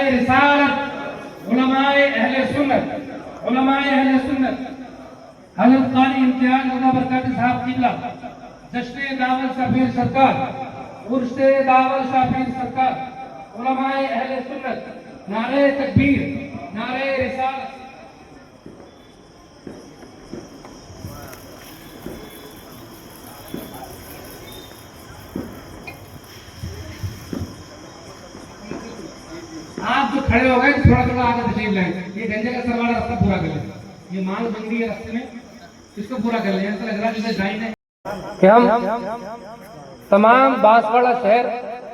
رسالت علماء اہل سنت حضرت قاری امتیاز رضا برکاتی صاحب قبلہ جشن داول شاہ پیر سرکار عرس داول شاہ پیر سرکار علماء اہل سنت نعرہ تکبیر نعرہ رسالت آپ جو کھڑے ہو گئے تھوڑا تھوڑا آگے تشریف لائیں یہ گنجے کا سر والا راستہ پورا کر لیں یہ مال بندی ہے راستے میں اس کو پورا کر لیں ایسا لگ رہا ہے جیسے جائیں کہ ہم تمام باسواڑہ شہر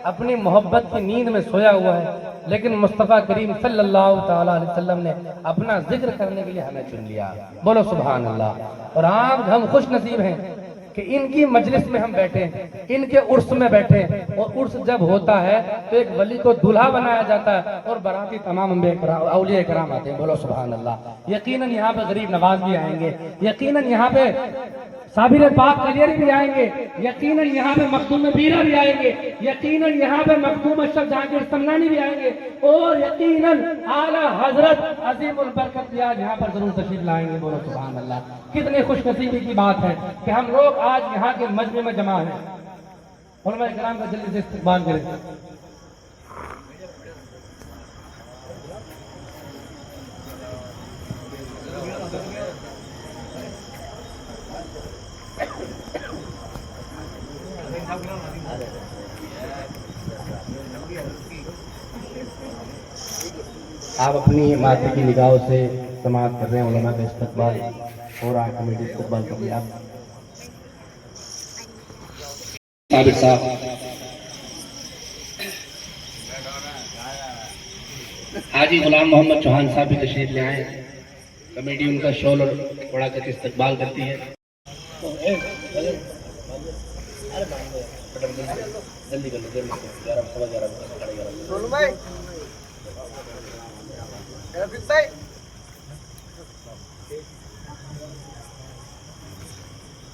اپنی محبت کی نیند میں سویا ہوا ہے لیکن مصطفیٰ کریم صلی اللہ تعالیٰ علیہ وسلم نے اپنا ذکر کرنے کے لیے ہمیں چن لیا بولو سبحان اللہ اور آج ہم خوش نصیب ہیں کہ ان کی مجلس میں ہم بیٹھے ہیں ان کے عرس میں بیٹھے ہیں اور عرس جب ہوتا ہے تو ایک ولی کو دلہا بنایا جاتا ہے اور باراتی تمام اولیاء کرام آتے ہیں بولو سبحان اللہ یقیناً یہاں پہ غریب نواز بھی آئیں گے یقیناً یہاں پہ صابر پاک کلیری بھی آئیں گے یقیناً یہاں پہ مخدوم بیرہ بھی آئیں گے یقیناً یہاں پہ مخدوم اشرف جہانگیر سمنانی بھی آئیں گے اور یقیناً اعلیٰ حضرت عظیم البرکت بھی آج یہاں پر ضرور تشریف لائیں گے بولو سبحان اللہ کتنی خوش نصیبی کی بات ہے کہ ہم لوگ آج یہاں کے مجمع میں جمع ہیں علماء کرام کا جلدی سے استقبال کریں آپ اپنی ماتھی کی نگاہوں سے سماعت کر رہے ہیں علماء کا استقبال اور آپ کمیٹی استقبال کر لیا صابر صاحب حاجی غلام محمد چوہان صاحب بھی تشریف لے آئے کمیٹی ان کا شول اور بڑا کر استقبال کرتی ہے جلدی کر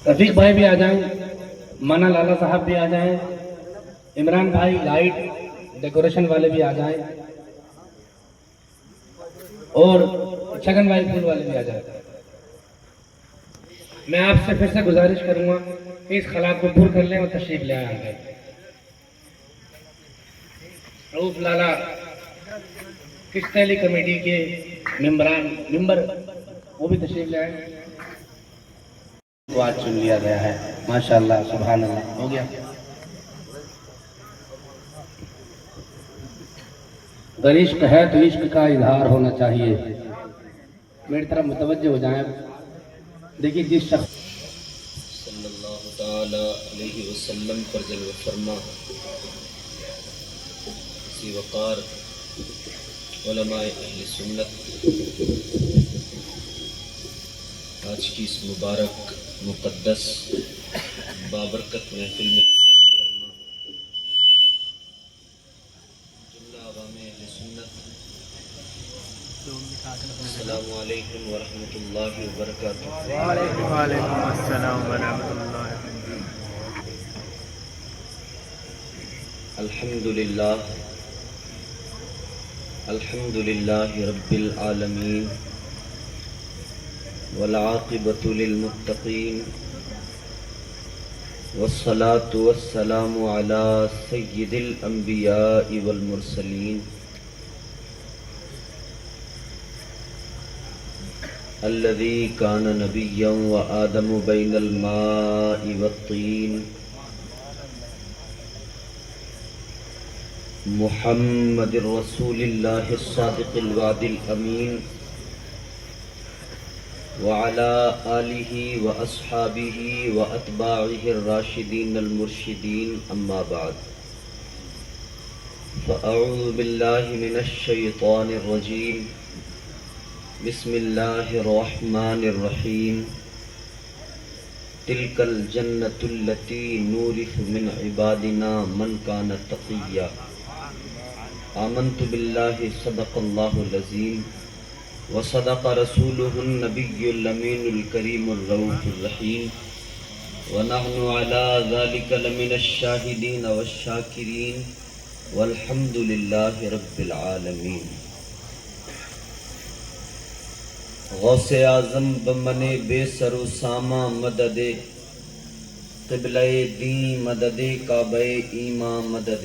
رفیق بھائی بھی آ جائیں مانا لالا صاحب بھی آ جائیں عمران بھائی لائٹ ڈیکوریشن والے بھی آ جائیں اور چھگن بھائی پھول والے بھی آ جائیں میں آپ سے پھر سے گزارش کروں گا کہ اس خلا کو پور کر لیں اور تشریف لے آئیں گے روف لالا کشتیلی کمیٹی کے ممبر وہ بھی تشریف لے آئے وہ آج چن لیا گیا ہے ماشاءاللہ سبحان اللہ ہو گیا اگر عشق ہے تو عشق کا اظہار ہونا چاہیے میری طرف متوجہ ہو جائیں دیکھیے جس شخص صلی اللہ تعالی علیہ وسلم پر جلوہ فرما اسی وقار علماء اہل سنت آج کی اس مبارک مقدس بابرکت محفل میں فرما جملہ عوام اہل سنت السلام علیکم ورحمۃ اللہ وبرکاتہ وعلیکم السلام ورحمۃ اللہ الحمد للہ رب العالمین والعاقبۃ للمتقین والصلاة والسلام علی سید الانبیاء والمرسلین الذی کان نبیا وآدم بین الماء والطین محمد رسول اللہ الصادق الوعد الامین وعلى آلہ واصحابہ واتباعہ الراشدین المرشدین اما بعد فاعوذ باللہ من الشیطان الرجیم بسم اللہ الرحمن الرحیم تلک الجنۃ التی نورث من عبادنا من کان تقیا آمنت باللہ صدق اللہ العظیم وصدق رسوله النبی الامین الکریم الرؤوف الرحیم ونحن على ذلك لمن الشاہدین والشاکرین والحمد للہ رب العالمین۔ غوث اعظم بمن بے سر و ساما مدد، قبلہ دین مدد، کعبہ ایمان مدد،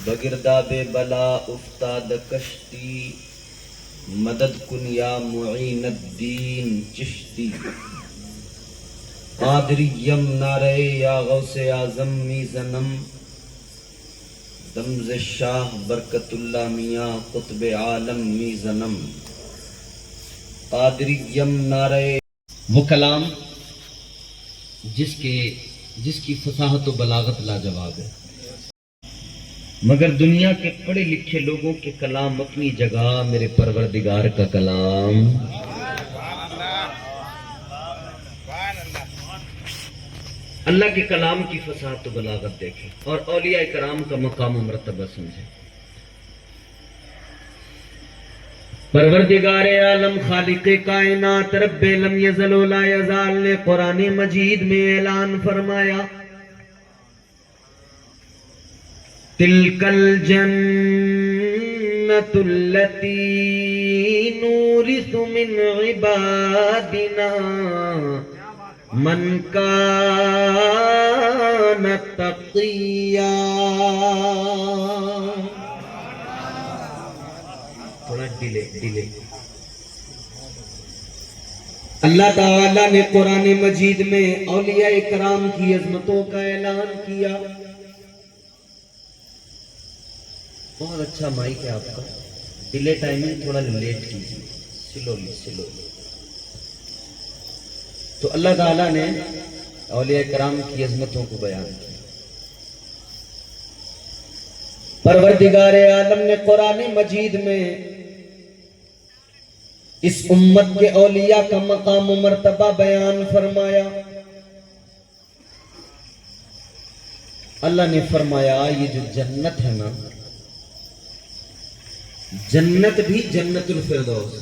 بگرداب بلا افتاد کشتی، مدد کن یا معین الدین چشتی۔ قادریم نعرہ یا غوث اعظم میزنم، دمز شاہ برکت اللہ میاں قطب عالم میزنم۔ قادریم نعرہ، وہ کلام جس کی فصاحت و بلاغت لاجواب ہے، مگر دنیا کے پڑھے لکھے لوگوں کے کلام اپنی جگہ، میرے پروردگار کا کلام اللہ کے کلام کی فصاحت و بلاغت دیکھیں اور اولیاء کرام کا مقام و مرتبہ سمجھیں۔ پروردگار عالم خالق کائنات رب لم یزل و لا یزال نے قرآن مجید میں اعلان فرمایا، تلک الجنت التی نورث من عبادنا من کان تقیا۔ تھوڑا ڈیلے۔ اللہ تعالیٰ نے قرآن مجید میں اولیاء کرام کی عظمتوں کا اعلان کیا۔ بہت اچھا مائک ہے آپ کا، ڈیلے ٹائمنگ تھوڑا لیٹ کیجیے، سلولی۔ تو اللہ تعالیٰ نے اولیاء کرام کی عظمتوں کو بیان کیا۔ پروردگار عالم نے قرآن مجید میں اس امت کے اولیاء کا مقام و مرتبہ بیان فرمایا۔ اللہ نے فرمایا یہ جو جنت ہے نا، جنت بھی جنت الفردوس،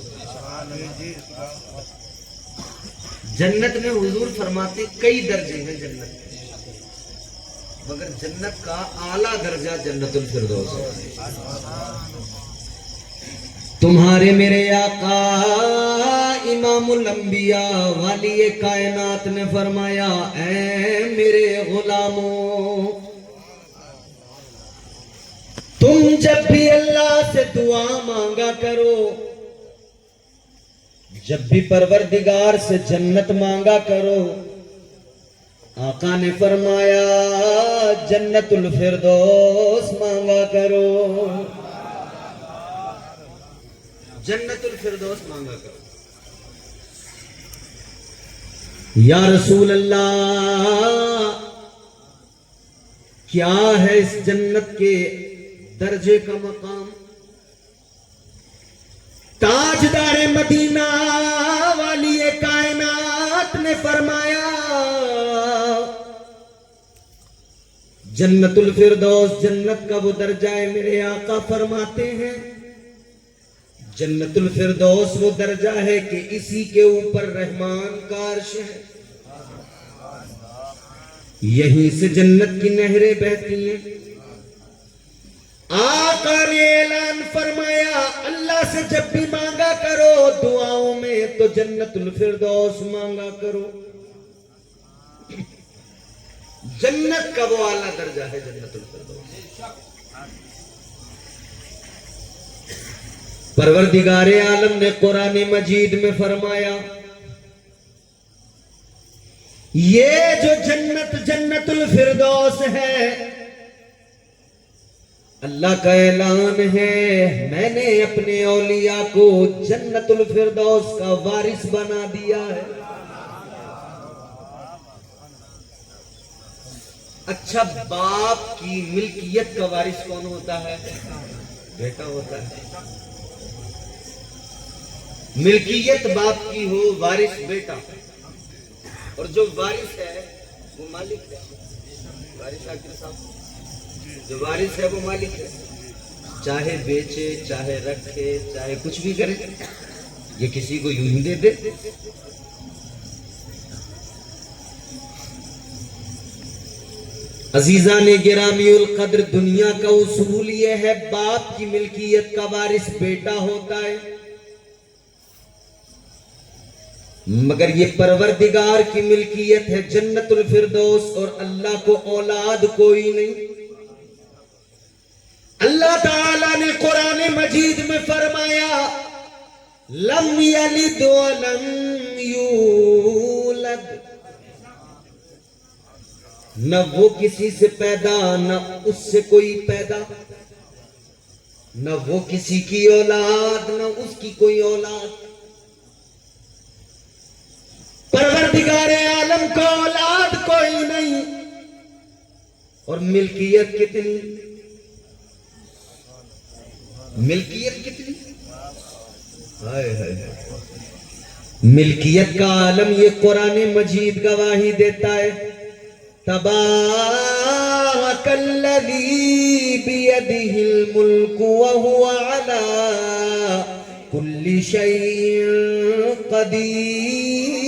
جنت میں حضور فرماتے کئی درجے ہیں جنت میں، مگر جنت کا اعلیٰ درجہ جنت الفردوس ہے۔ تمہارے میرے آقا امام الانبیاء والی کائنات نے فرمایا، اے میرے غلاموں، تم جب بھی اللہ سے دعا مانگا کرو، جب بھی پروردگار سے جنت مانگا کرو، آقا نے فرمایا جنت الفردوس مانگا کرو، جنت الفردوس مانگا کرو۔ یا رسول اللہ، کیا ہے اس جنت کے درجے کا مقام؟ تاجدار مدینہ والی کائنات نے فرمایا جنت الفردوس جنت کا وہ درجہ ہے۔ میرے آقا فرماتے ہیں جنت الفردوس وہ درجہ ہے کہ اسی کے اوپر رحمان کا عرش ہے، یہیں سے جنت کی نہریں بہتی ہیں۔ آقا نے اعلان فرمایا اللہ سے جب بھی مانگا کرو دعاؤں میں تو جنت الفردوس مانگا کرو۔ جنت کا وہ اعلیٰ درجہ ہے جنت الفردوس۔ پروردگار عالم نے قرآن مجید میں فرمایا یہ جو جنت جنت الفردوس ہے، اللہ کا اعلان ہے میں نے اپنے اولیاء کو جنت الفردوس کا وارث بنا دیا ہے۔ اچھا، باپ کی ملکیت کا وارث کون ہوتا ہے؟ بیٹا ہوتا ہے۔ ملکیت باپ کی ہو، وارث بیٹا، اور جو وارث ہے وہ مالک ہے۔ وارث عاقل صاحب، جو وارث ہے وہ مالک ہے، چاہے بیچے، چاہے رکھے، چاہے کچھ بھی کرے، یہ کسی کو یوں ہی دے دے۔ عزیزان گرامی القدر، دنیا کا اصول یہ ہے باپ کی ملکیت کا وارث بیٹا ہوتا ہے، مگر یہ پروردگار کی ملکیت ہے جنت الفردوس، اور اللہ کو اولاد کوئی نہیں۔ اللہ تعالیٰ نے قرآن مجید میں فرمایا لم یلد ولم یولد، نہ وہ کسی سے پیدا نہ اس سے کوئی پیدا، نہ وہ کسی کی اولاد نہ اس کی کوئی اولاد۔ پروردگار عالم کو اولاد کوئی نہیں، اور ملکیت کتنی، ملکیت کتنی، ہائے ہائے، ملکیت کا عالم یہ قرآن مجید گواہی دیتا ہے۔ تبارک الذی بیدہ الملک وہو علی کل شیء قدیر۔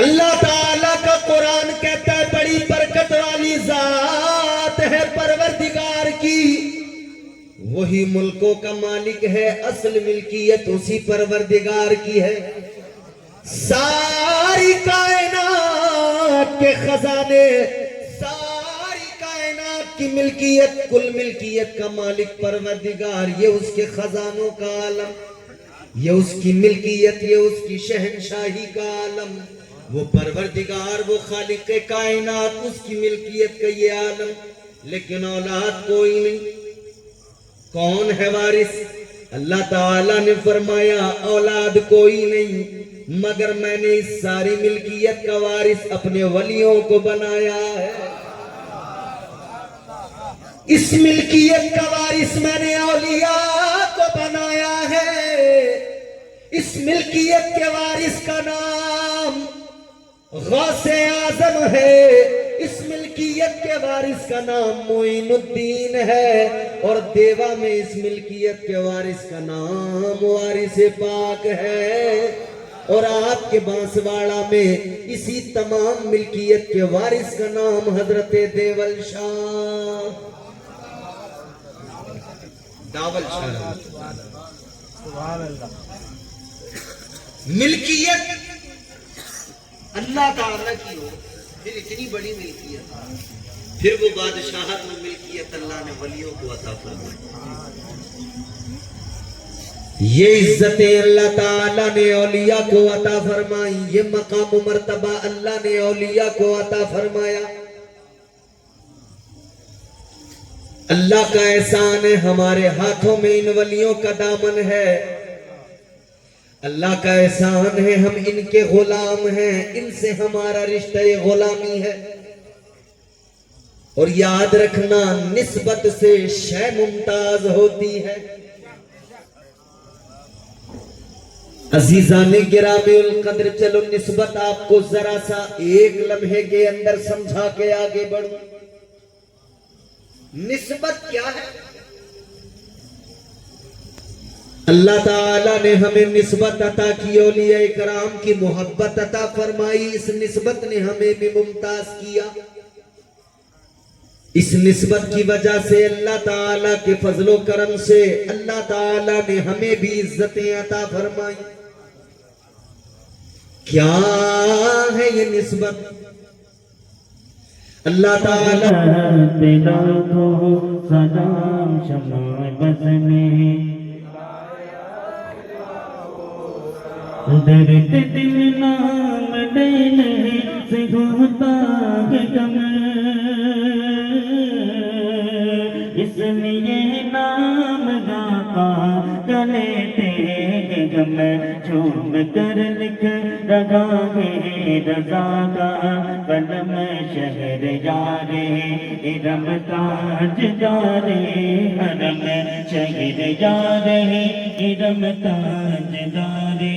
اللہ تعالیٰ کا قرآن کہتا ہے بڑی برکت والی ذات ہے پروردگار کی، وہی ملکوں کا مالک ہے، اصل ملکیت اسی پروردگار کی ہے۔ ساری کائنات کے خزانے، ساری کائنات کی ملکیت، کل ملکیت کا مالک پروردگار، یہ اس کے خزانوں کا عالم، یہ اس کی ملکیت، یہ اس کی شہنشاہی کا عالم، وہ پروردگار، وہ خالق کائنات، اس کی ملکیت کا یہ عالم، لیکن اولاد کوئی نہیں۔ کون ہے وارث؟ اللہ تعالیٰ نے فرمایا اولاد کوئی نہیں، مگر میں نے اس ساری ملکیت کا وارث اپنے ولیوں کو بنایا ہے۔ اس ملکیت کا وارث میں نے اولیاء کو بنایا ہے۔ اس ملکیت کے وارث کا نام غوث اعظم ہے، اس ملکیت کے وارث کا نام معین الدین ہے، اور دیوا میں اس ملکیت کے وارث کا نام وارث پاک ہے، اور آپ کے بانسواڑا میں اسی تمام ملکیت کے وارث کا نام حضرت دیول شاہ، داول شاہ۔ ملکیت اللہ تعالیٰ کی ہو، پھر اتنی بڑی ملکیت، پھر وہ بادشاہت میں ملکیت اللہ نے ولیوں کو عطا فرمائی۔ یہ عزتیں اللہ تعالیٰ نے اولیاء کو عطا فرمائی، یہ مقام و مرتبہ اللہ نے اولیاء کو عطا فرمایا۔ اللہ کا احسان ہے، ہمارے ہاتھوں میں ان ولیوں کا دامن ہے، اللہ کا احسان ہے، ہم ان کے غلام ہیں، ان سے ہمارا رشتہ غلامی ہے۔ اور یاد رکھنا نسبت سے شے ممتاز ہوتی ہے۔ عزیزان گرامی القدر، چلو نسبت آپ کو ذرا سا ایک لمحے کے اندر سمجھا کے آگے بڑھوں۔ نسبت کیا ہے؟ اللہ تعالیٰ نے ہمیں نسبت عطا کی، اولیاء کرام کی محبت عطا فرمائی، اس نسبت نے ہمیں بھی ممتاز کیا۔ اس نسبت کی وجہ سے اللہ تعالیٰ کے فضل و کرم سے اللہ تعالیٰ نے ہمیں بھی عزتیں عطا فرمائی۔ کیا ہے یہ نسبت؟ اللہ تعالیٰ سلام شمع بز میں درد دل نام لینے سے ہوتا ہے غم، اس لیے نام گاتا لیتے ہیں غم، جھوم کر لکھ رہا ہے رضا کا قلم، شہر یارے ارم تاج دارے حرم، شہر یارے ارم تاج دارے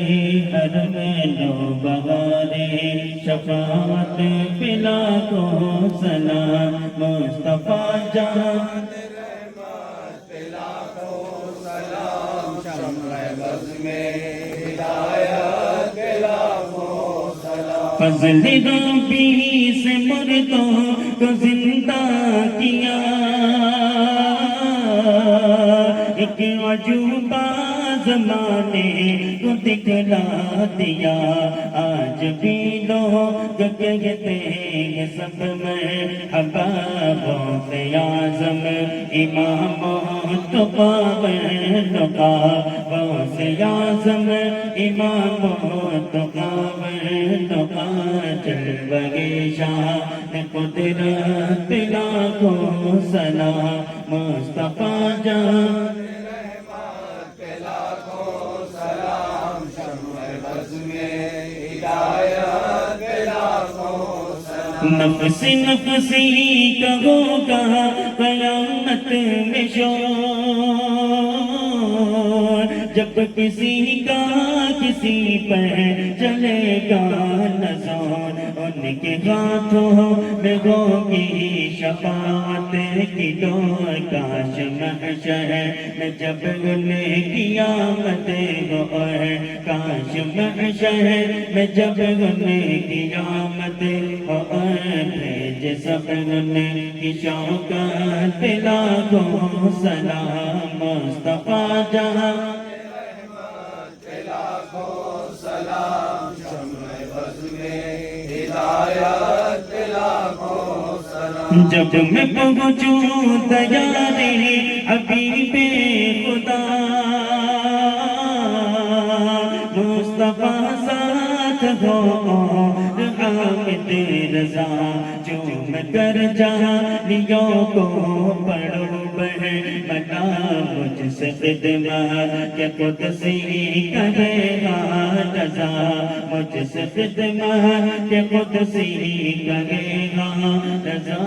حرم، لو بہارے شفاعت پلا کو سلام، مصطفیٰ جان شمع بز میں ہدایت کے لاکھوں فضل ربی سے مردوں کو زندہ کیا، ایک عجوبہ زمانے کو دکھلا دیا۔ آج بھی لوگ کہتے ہیں سب مرحبا غوث اعظم امام مصطفیٰ کا، غوث اعظم امام مصطفیٰ کا، جلوہ شان قدرت لاکھوں سلام مصطفیٰ جان۔ نفس نفسی کا ہوگا قیامت میں شور، جب کسی کا کسی پر چلے گا نظر، ان کے ہاتھوں میں ہوگی شفاعت کی ڈور۔ کاش محشر میں جب انہیں قیامت ہو، کاش محشر میں جب انہیں قیامت ہو، بھیج سب انہیں کی شوکت لاکھوں سلام مصطفیٰ جہاں۔ جب میں پہنچوں دیارے حبیب خدا، مصطفیٰ ساتھ ہو حامد رضا، چوم کر جہانیوں کو پڑھو بنا مجھ سے خدمت کہ قدسی کرے گا رضا، مجھ سے خدمت کہ قدسی کرے گا رضا،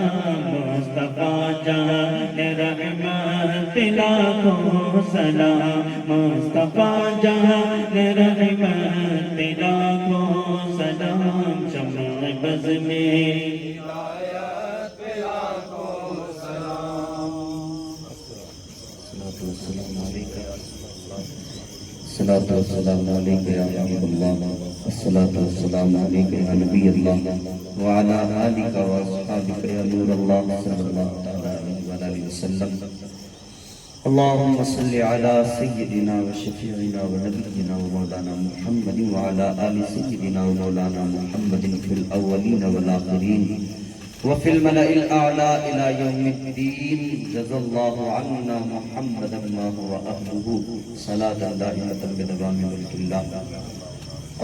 مصطفیٰ جان رحمت لاکھوں سلام، مصطفیٰ جان رحمت لاکھوں سلام، شمع بز میں الصلاة والسلام عليك يا حبيب الله، الصلاة والسلام عليك يا نبي الله، وعلى آلك وأصحابك يا نور الله صلى الله عليه وسلم۔ اللهم صل على سيدنا وشفيعنا ونبينا ومولانا محمد وعلى آل سيدنا ومولانا محمد في الأولين والآخرين وفي الملأ الأعلى إلى يوم الدين، جزا الله عنا محمدا ما هو أهله، صلاة دائمة بدوام ملك الله۔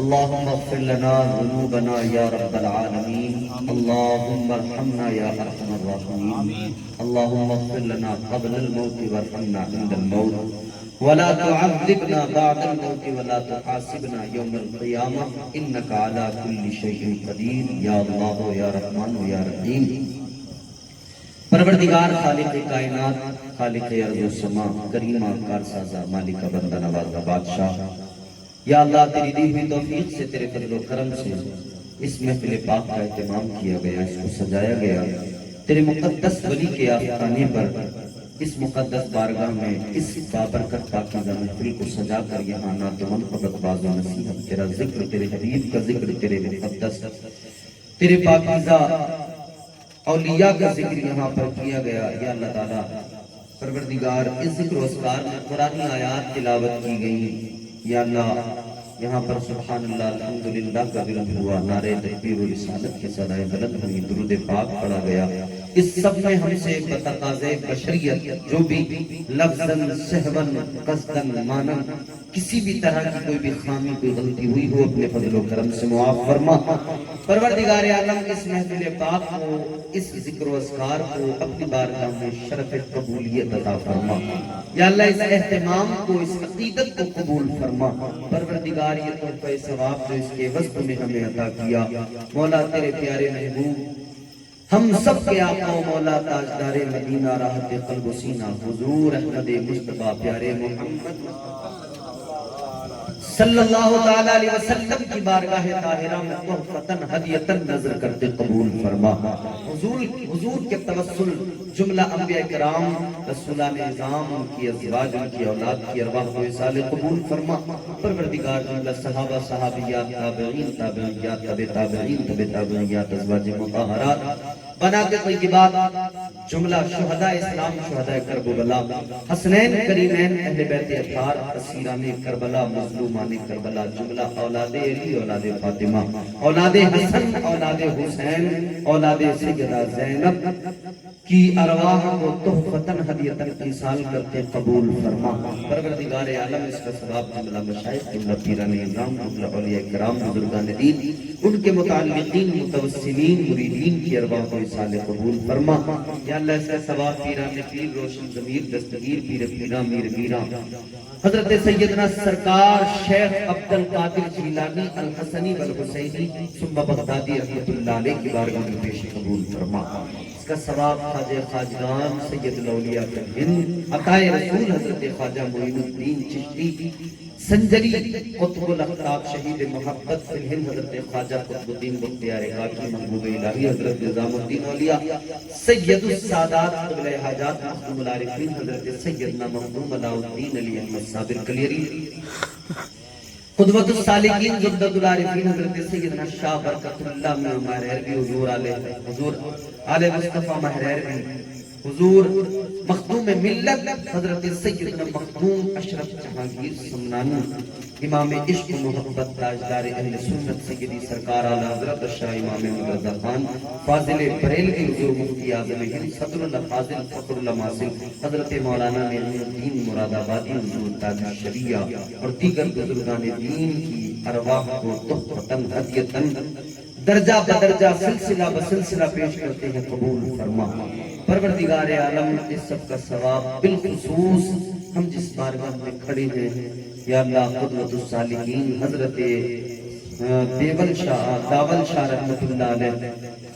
اللهم اغفر لنا ذنوبنا يا رب العالمين، اللهم ارحمنا يا أرحم الراحمين، اللهم اغفر لنا قبل الموت وارحمنا عند الموت، ولا تعذبنا بعد الموت ولا تحاسبنا يوم القيامة، إنك على كل شيء قدير يا الله يا رحمن يا رحيم۔ پروردگار خالق کائنات، خالق ارض و سما، کریمہ کارسازہ، مالک بندہ نوازہ بادشاہ، یا اللہ تیری دی ہوئی توفیق سے، تیرے فضل و کرم سے اس محفل پاک کا اہتمام کیا گیا، اس کو سجایا گیا، تیرے مقدس ولی کے آستانے پر اس مقدس بارگاہ میں اس بابرکت پاکیزہ محفل کو سجا کر یہاں نعت و منقبت باز و نصیحت، تیرا ذکر، تیرے حبیب کا ذکر، تیرے مقدس، تیرے پاکیزہ اولیاء کا ذکر یہاں پر کیا گیا۔ یا اللہ تعالیٰ پروردگار اس ذکر و اذکار میں قرآنی آیات تلاوت کی گئی، یا اللہ یہاں پر سبحان اللہ الحمدللہ کا ذکر ہوا، نعرہ تکبیر و رسالت کے صدائے بلند ہوئی، درود پاک پڑھا گیا۔ اس سب میں ہم سے بتقاضۂ بشریت جو بھی لفظاً سہواً قصداً ماناً کسی بھی طرح کی کوئی بھی خامی، کوئی غلطی ہوئی ہو، اپنے فضل و کرم سے معاف فرما۔ پروردگار عالم اس محفل پاک کو، اس ذکر و اذکار کو اپنی بارگاہ میں شرف قبولیت عطا فرما۔ یا اللہ اس اہتمام کو، اس عقیدت کو قبول فرما۔ پروردگار یہ تحفہ ثواب جو اس کے وسط میں ہمیں عطا کیا، مولا تیرے پیارے محبوب ہم سب کے آقا و مولا تاجدار مدینہ راحت قلب و سینہ حضور احمد مصطفیٰ پیارے محمد صلی اللہ تعالیٰ علیہ وسلم کی بارگاہ طاہرہ میں تحفتاً ہدیتاً نظر کرتے قبول فرما۔ حضور کے توسل جملہ انبیاء کرام رسولان اعظام ان کی ازواج ان کی اولاد کی ارواح کو اصال قبول فرما پروردگار جملہ صحابہ صحابیات تابعین تابعیات تبع تابعین تبع تابعیات ازواج مطہرات بنات طیبات جملہ شہداء اسلام شہداء کربلا حسنین کریمین اہل بیت اطہار اسیران کربلا مظلومان کربلا جملہ اولاد علی اولاد فاطمہ اولاد حسن اولاد حسین اولاد سیدہ زینب کی ارواح کو تحفتاً ہدیتاً ایصال کرتے قبول فرما پروردگار عالم اس کا ثواب جملہ مشائخ جملہ پیران اعظام جملہ اولیاء کرام بزرگان دین ان کے متعلقین متوسلین مریدین کی ارواح کو ایصال قبول فرما یا اللہ اس کا ثواب پیران پیر روشن ضمیر دستگیر پیر پیران میر میران حضرت سیدنا سرکار شیخ عبدالقادر جیلانی الحسنی والحسینی ثم بغدادی رحمت اللہ علیہ کی بارگاہ میں پیش قبول فرما اس کا ثواب خواجہ خواجگان سید الاولیاء ہند عطائے رسول حضرت خواجہ معین الدین چشتی سنجری قطب الاخطاب شہید محبت فی الہند حضرت خواجہ قطب الدین بختیار کاکی محبوب الہی حضرت نظام الدین اولیاء سید السادات قبل حاجات مخدوم العارفین حضرت سیدنا مخدوم علاء الدین علی احمد صابر کلیری قدوت السالکین زبدت العارفین حضرت سیدنا شاہ برکت اللہ میں محریر بھی حضور آل مصطفیٰ محریر بھی حضور مخدوم ملت حضرت سیدنا مخدوم اشرف جہانگیر سمنانی امام عشق محبت تاجدار اہل سنت سیدی سرکار اعلیٰ حضرت شاہ امام مرزا خان فاضل بریلوی حضور مفتی اعظم ہند صدر اللہ فاضل فخر اللہ ماسل حضرت مولانا معین الدین مراد آبادی حضور تاج الشریعہ اور دیگر بزرگان دین کی ارواح کو تحفتاً ہدیتاً درجہ بدرجہ سلسلہ بسلسلہ پیش کرتے ہیں قبول فرما پروردگار عالم اس سب کا ثواب بالخصوص ہم جس بارگاہ میں کھڑے ہیں یا اللہ قدوت الصالحین حضرت داول شاہ رحمت اللہ علیہ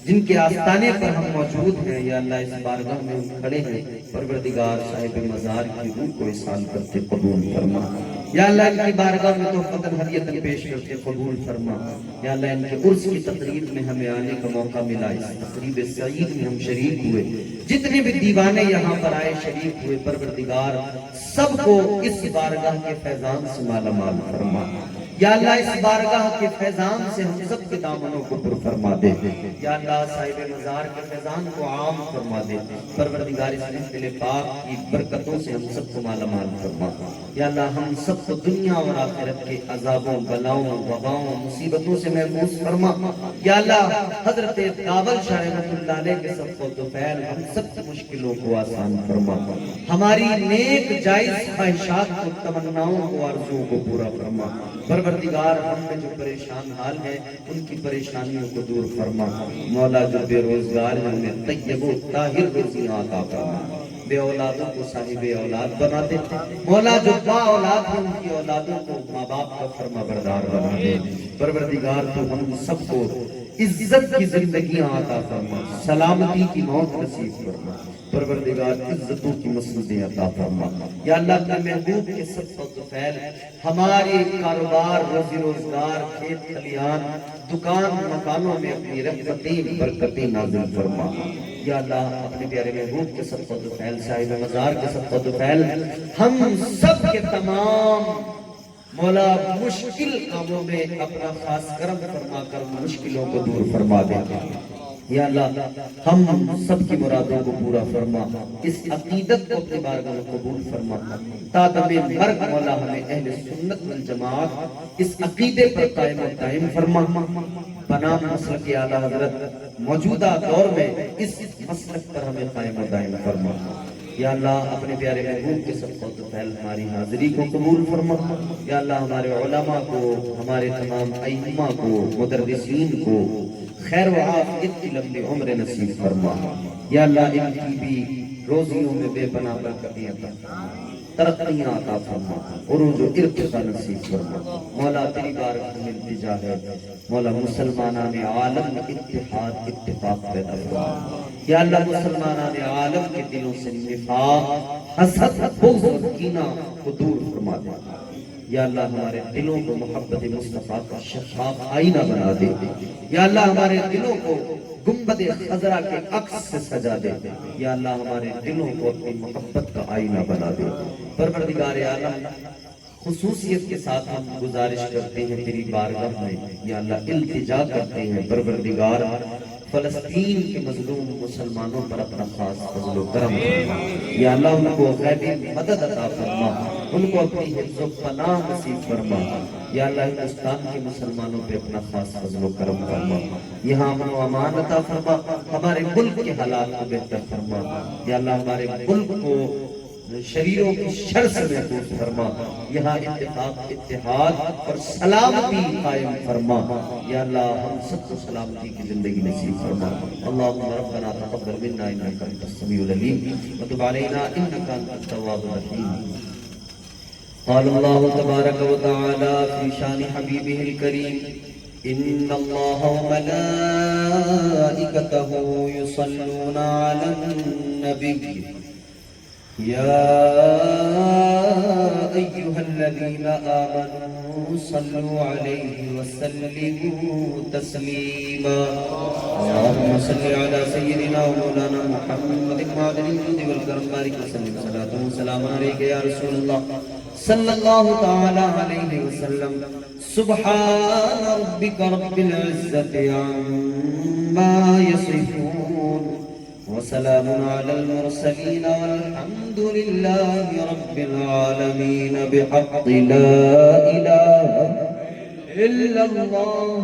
جن کے آستانے پر ہم موجود ہیں یا اللہ اس بارگاہ میں ہم کھڑے ہیں پروردگار صاحب مزار کی روح کو احسان کرتے قبول فرما یا اللہ ان کی بارگاہ میں تحفتاً ہدیتاً پیش کرتے قبول فرما یا اللہ ان کے عرس کی تقریب میں ہمیں آنے کا موقع ملا اس تقریب سعید میں ہم شریک ہوئے جتنے بھی دیوانے یہاں پر آئے شریک ہوئے پروردگار سب کو اس بارگاہ کے فیضان سے مالا مال فرما یا اللہ اس بارگاہ کے فیضان سے ہم سب کے دامنوں کو پر فرما دے یا اللہ صاحب مزار کے فیضان کو عام فرما دے پروردگار اس محفل پاک کی برکتوں سے ہم سب کو مالا مال فرما یا اللہ ہم سب کو دنیا اور آخرت کے عذابوں بلاؤں وباؤں مصیبتوں سے محفوظ فرما یا اللہ حضرت داول شاہ رحمت اللہ علیہ کے سب کو دوفیل ہم سب کی مشکلوں کو آسان فرما ہماری نیک جائز خواہشات کو تمناؤں کو آرزوؤں کو پورا فرما پروردگار ہم میں جو پریشان حال ہیں ان کی پریشانیوں کو دور فرما مولا جو بے روزگار ہیں انہیں طیب و طاہر روزیاں عطا فرما بے اولادوں کو صاحب اولاد بنا دے مولا جو با اولاد ہیں ان کی اولادوں کو ماں باپ کا فرما بردار بنا دے پروردگار تو ہم سب کو عزت کی زندگیاں عطا فرما سلامتی کی موت نصیب فرما پروردگار عزتوں کی مسندیں عطا فرما یا اللہ کے محبوب کے سب فضل فیل ہمارے کاروبار روزی روزگار کھیت کھلیان دکان مکانوں میں اپنی رحمتیں برکتیں نازل فرما یا اللہ اپنے پیارے محبوب کے سب فضل فیل صاحب مزار کے سب فضل فیل ہم سب کے تمام مولا مشکل کاموں میں اپنا خاص کرم فرما کر مشکلوں کو دور فرما دے یا اللہ ہم سب کی مرادوں کو پورا فرما اس عقیدت کو اپنے بارگاہ میں قبول فرما تا دم مرگ مولا ہمیں اہل سنت والجماعت اس عقیدے پر قائم و دائم فرما بنام مسلک اعلیٰ حضرت موجودہ دور میں اس مسلک پر ہمیں قائم و دائم فرما یا اللہ اپنے پیارے محبوب کے سب کو فیل ہماری حاضری کو قبول فرما یا اللہ ہمارے علماء کو ہمارے تمام ائمہ کو مدرسین کو خیر و عافیت کی لمبی عمر نصیب فرما یا اللہ ان کی بھی روزیوں میں بے پناہ برکتیں عطا ترقیاں عطا فرما عروج و ارتقاء نصیب فرما مولا تیری بارگاہ میں التجا ہے مولا مسلمانان عالم میں اتحاد اتفاق پیدا فرما یا اللہ مسلمانان عالم کے دلوں سے نفاق حسد بغض اور کینہ کو دور فرما دے یا اللہ ہمارے دلوں کو محبت مصطفیٰ کا شفاف آئینہ بنا دے یا اللہ ہمارے دلوں کو گنبد خضرا کے عکس سے سجا دے، یا اللہ ہمارے دلوں کو اپنی محبت کا آئینہ بنا دے۔ پروردگار عالم، خصوصیت کے ساتھ ہم گزارش کرتے ہیں تیری بارگاہ میں، یا اللہ التجا کرتے ہیں پروردگار فلسطین کے مظلوم مسلمانوں پر اپنا خاص فضل و کرم فرما، یا اللہ ان کو غیبی مدد عطا فرما، ان کو اپنی حفظ و پناہ نصیب فرما، یا اللہ ہندوستان کے مسلمانوں پہ اپنا خاص فضل و کرم فرما، یہاں امن و امان عطا فرما، ہمارے ملک کے حالات کو بہتر فرما، یا اللہ ہمارے ملک کو شریروں کی شر سے محفوظ فرما، یہاں اتفاق اتحاد اور سلامتی قائم فرما، یا اللہ ہم سب کو سلامتی کی زندگی نصیب فرما۔ اللہم ربنا تقبل منا انک انت السمیع العلیم وتب علینا انک انت التواب الرحیم۔ قال اللہ تبارک و تعالی فی شان حبیبہ الکریم ان اللہ وملائکتہ یصلون علی النبی يا أيها الذين آمنوا صلوا عليه وسلموا تسليما اللهم صل على سيدنا ومولانا محمد معدن الجود والكرم بارك وسلم صلاة وسلام عليك يا رسول الله صلى الله تعالى عليه وسلم سبحان ربك رب العزة عما يصفون وسلام على المرسلين والحمد لله رب العالمين بحق لا إله إلا الله